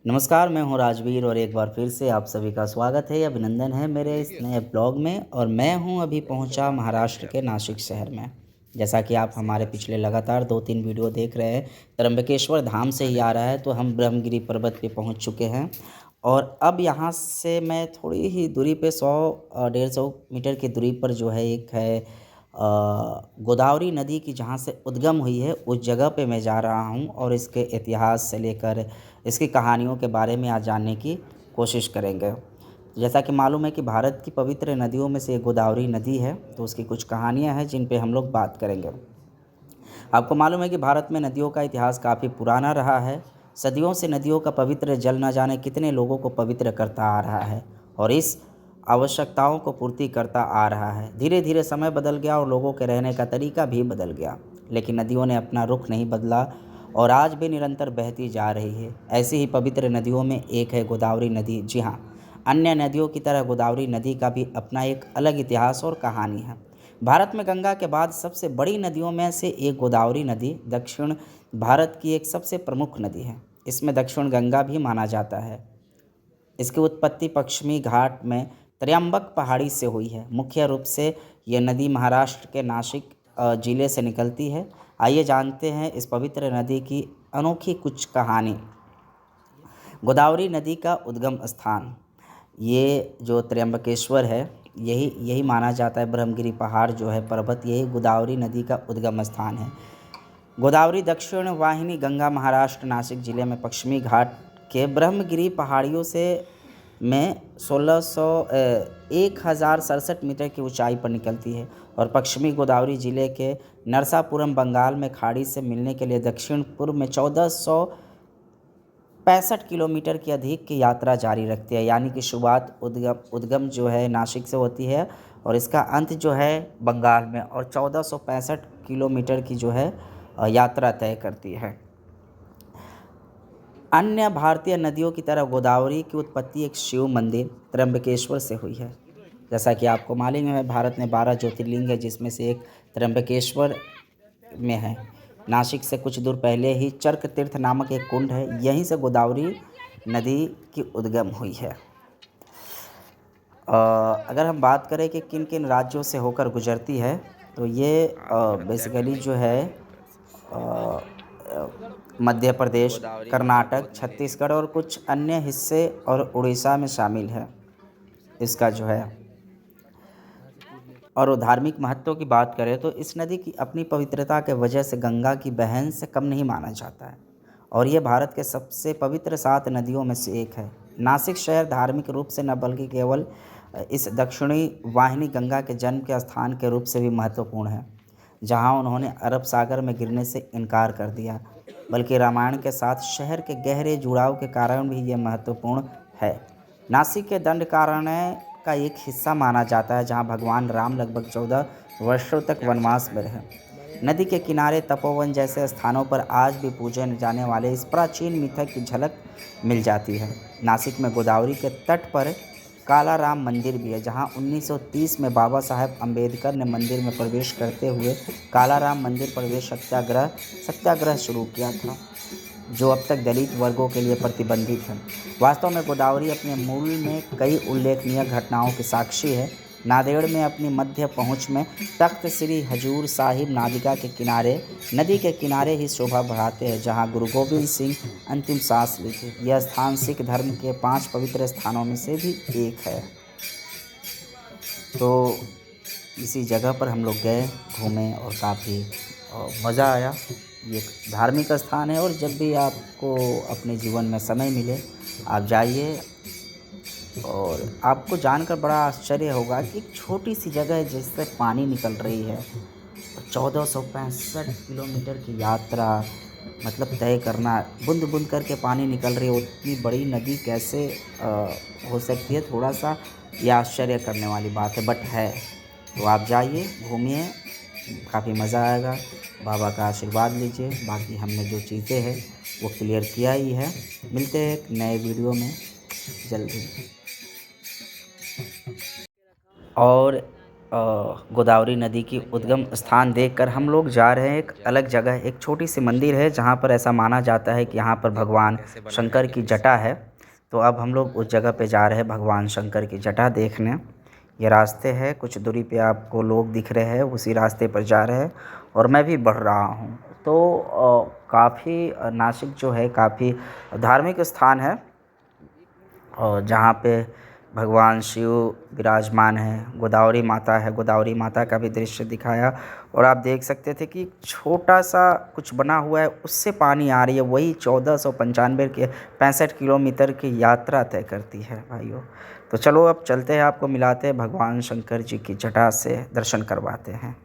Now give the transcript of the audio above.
नमस्कार, मैं हूँ राजवीर और एक बार फिर से आप सभी का स्वागत है, अभिनंदन है मेरे इस नए ब्लॉग में। और मैं हूँ अभी पहुँचा महाराष्ट्र के नासिक शहर में। जैसा कि आप हमारे पिछले लगातार 2-3 वीडियो देख रहे हैं, त्र्यंबकेश्वर धाम से ही आ रहा है, तो हम ब्रह्मगिरी पर्वत पे पहुँच चुके हैं। और अब यहाँ से मैं थोड़ी ही दूरी पे 100 150 मीटर की दूरी पर जो है एक है गोदावरी नदी की, जहाँ से उद्गम हुई है, उस जगह पे मैं जा रहा हूँ और इसके इतिहास से लेकर इसकी कहानियों के बारे में आज जानने की कोशिश करेंगे। जैसा कि मालूम है कि भारत की पवित्र नदियों में से एक गोदावरी नदी है, तो उसकी कुछ कहानियाँ हैं जिन पे हम लोग बात करेंगे। आपको मालूम है कि भारत में नदियों का इतिहास काफ़ी पुराना रहा है। सदियों से नदियों का पवित्र जल न जाने कितने लोगों को पवित्र करता आ रहा है और इस आवश्यकताओं को पूर्ति करता आ रहा है। धीरे धीरे समय बदल गया और लोगों के रहने का तरीका भी बदल गया, लेकिन नदियों ने अपना रुख नहीं बदला और आज भी निरंतर बहती जा रही है। ऐसी ही पवित्र नदियों में एक है गोदावरी नदी। जी हाँ, अन्य नदियों की तरह गोदावरी नदी का भी अपना एक अलग इतिहास और कहानी है। भारत में गंगा के बाद सबसे बड़ी नदियों में से एक गोदावरी नदी दक्षिण भारत की एक सबसे प्रमुख नदी है। इसमें दक्षिण गंगा भी माना जाता है। इसकी उत्पत्ति पश्चिमी घाट में त्रयंबक पहाड़ी से हुई है। मुख्य रूप से यह नदी महाराष्ट्र के नासिक जिले से निकलती है। आइए जानते हैं इस पवित्र नदी की अनोखी कुछ कहानी। गोदावरी नदी का उद्गम स्थान, ये जो त्र्यंबकेश्वर है, यही यही माना जाता है। ब्रह्मगिरी पहाड़ जो है, पर्वत, यही गोदावरी नदी का उद्गम स्थान है। गोदावरी दक्षिण वाहिनी गंगा महाराष्ट्र नासिक जिले में पश्चिमी घाट के ब्रह्मगिरी पहाड़ियों से में 1067 मीटर की ऊंचाई पर निकलती है और पश्चिमी गोदावरी जिले के नरसापुरम बंगाल में खाड़ी से मिलने के लिए दक्षिण पूर्व में 1465 किलोमीटर की अधिक की यात्रा जारी रखती है। यानी कि शुरुआत उद्गम जो है नासिक से होती है और इसका अंत जो है बंगाल में, और 1465 किलोमीटर की जो है यात्रा तय करती है। अन्य भारतीय नदियों की तरह गोदावरी की उत्पत्ति एक शिव मंदिर त्र्यंबकेश्वर से हुई है। जैसा कि आपको मालूम है, भारत में 12 ज्योतिर्लिंग है, जिसमें से एक त्र्यंबकेश्वर में है। नासिक से कुछ दूर पहले ही चर्क तीर्थ नामक एक कुंड है, यहीं से गोदावरी नदी की उद्गम हुई है। अगर हम बात करें कि किन किन राज्यों से होकर गुजरती है, तो ये बेसिकली जो है मध्य प्रदेश, कर्नाटक, छत्तीसगढ़ और कुछ अन्य हिस्से और उड़ीसा में शामिल है इसका जो है। और धार्मिक महत्व की बात करें तो इस नदी की अपनी पवित्रता के वजह से गंगा की बहन से कम नहीं माना जाता है और ये भारत के सबसे पवित्र 7 नदियों में से एक है। नासिक शहर धार्मिक रूप से न बल्कि केवल इस दक्षिणी वाहिनी गंगा के जन्म के स्थान के रूप से भी महत्वपूर्ण है, जहां उन्होंने अरब सागर में गिरने से इनकार कर दिया, बल्कि रामायण के साथ शहर के गहरे जुड़ाव के कारण भी ये महत्वपूर्ण है। नासिक के दंडकारण्य का एक हिस्सा माना जाता है, जहां भगवान राम लगभग 14 वर्षों तक वनवास में रहे। नदी के किनारे तपोवन जैसे स्थानों पर आज भी पूजे जाने वाले इस प्राचीन मिथक की झलक मिल जाती है। नासिक में गोदावरी के तट पर काला राम मंदिर भी है, जहां 1930 में बाबा साहेब अम्बेडकर ने मंदिर में प्रवेश करते हुए काला राम मंदिर प्रवेश सत्याग्रह शुरू किया था, जो अब तक दलित वर्गों के लिए प्रतिबंधित है। वास्तव में गोदावरी अपने मूल में कई उल्लेखनीय घटनाओं की साक्षी है। नांदेड़ में अपनी मध्य पहुंच में तख्त श्री हजूर साहिब नदी के किनारे ही शोभा बढ़ाते हैं, जहां गुरु गोविंद सिंह अंतिम सांस ली थी। यह स्थान सिख धर्म के 5 पवित्र स्थानों में से भी एक है। तो इसी जगह पर हम लोग गए, घूमे और काफ़ी मज़ा आया। ये एक धार्मिक स्थान है और जब भी आपको अपने जीवन में समय मिले आप जाइए, और आपको जानकर बड़ा आश्चर्य होगा कि एक छोटी सी जगह है जिससे पानी निकल रही है। 1465 किलोमीटर की यात्रा मतलब तय करना, बूंद बूंद करके पानी निकल रही है, उतनी बड़ी नदी कैसे हो सकती है, थोड़ा सा ये आश्चर्य करने वाली बात है, बट है। तो आप जाइए, घूमिए, काफ़ी मज़ा आएगा, बाबा का आशीर्वाद लीजिए। बाकी हमने जो चीज़ें हैं वो क्लियर किया ही है। मिलते हैं एक नए वीडियो में जल्दी। और गोदावरी नदी की उद्गम स्थान देखकर हम लोग जा रहे हैं एक अलग जगह। एक छोटी सी मंदिर है जहाँ पर ऐसा माना जाता है कि यहाँ पर भगवान शंकर की जटा है। तो अब हम लोग उस जगह पे जा रहे हैं भगवान शंकर की जटा देखने। ये रास्ते हैं, कुछ दूरी पे आपको लोग दिख रहे हैं, उसी रास्ते पर जा रहे हैं और मैं भी बढ़ रहा हूँ। तो काफ़ी नासिक जो है काफ़ी धार्मिक स्थान है और जहाँ पे भगवान शिव विराजमान हैं, गोदावरी माता है, गोदावरी माता का भी दृश्य दिखाया। और आप देख सकते थे कि छोटा सा कुछ बना हुआ है, उससे पानी आ रही है। वही 1495 के 65 किलोमीटर की यात्रा तय करती है भाइयों। तो चलो अब चलते हैं, आपको मिलाते हैं भगवान शंकर जी की जटा से, दर्शन करवाते हैं।